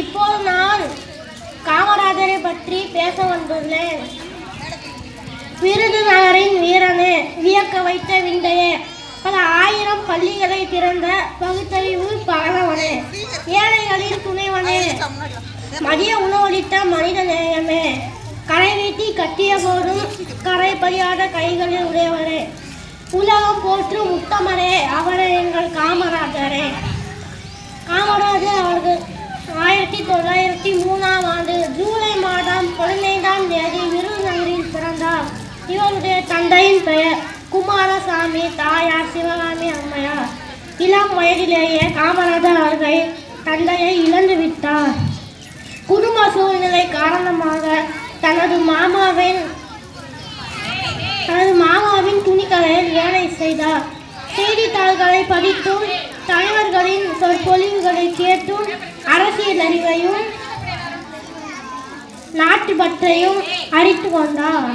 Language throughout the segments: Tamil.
இப்போது நான் காமராஜரை பற்றி பேச வந்துள்ளேன். விருதுநகரின் வீரனே, வியக்க வைத்த விந்தையே, பல ஆயிரம் பள்ளிகளை திறந்த பகுத்தறிவு பகலவனே, ஏழைகளின் துணைவனே, மதிய உணவளித்த மனித நேயமே, கரை வீட்டி கட்டிய போதும் கரை பறியாத கைகளில் உடையவரே, உலகம் போற்றும் உத்தமரே, அவரே எங்கள் காமராஜரே. காமராஜர் அவர்கள் 1903ஆம் ஆண்டு ஜூலை மாதம் 15ஆம் தேதி விருதுநகரில் பிறந்தார். இவருடைய தந்தையின் பெயர் குமாரசாமி, தாயார் சிவகாமி அம்மையார். இளம் வயதிலேயே காமராஜர் அவர்கள் தந்தையை இழந்து விட்டார். குடும்ப சூழ்நிலை காரணமாக தனது மாமாவின் துணிக்கடையில் வேலை செய்தார். செய்தித்தாள்களை படித்தும் தலைவர்களின் சொற்பொழிவுகளை கேட்டும் அரசியல் அறிவையும் நாட்டுப்பற்றையும் அறிந்து கொண்டார்.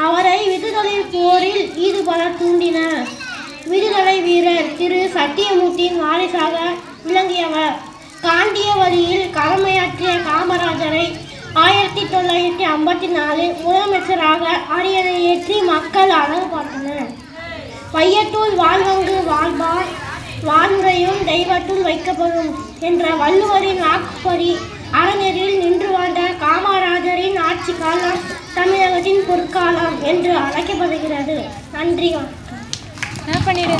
அவரை விடுதலை போரில் ஈடுபட தூண்டின. விடுதலை வீரர் திரு சத்தியமூர்த்தியின் வாரிசாக விளங்கியவர். காந்திய வழியில் கடமையாற்றிய காமராஜரை 1954 முதலமைச்சராக அரியணை ஏற்றி மக்கள் அழகு பார்த்தனர். வையத்துள் வாழ்வங்கு வாழ்வார், வாழ்முறையும் தெய்வத்துள் வைக்கப்படும் என்ற வள்ளுவரின் வாக்குப்படி அறநெறியில் நின்று வாழ்ந்த காமராஜரின் ஆட்சி காலம் தமிழகத்தின் பொற்காலம் என்று அழைக்கப்படுகிறது. நன்றி, வணக்கம்.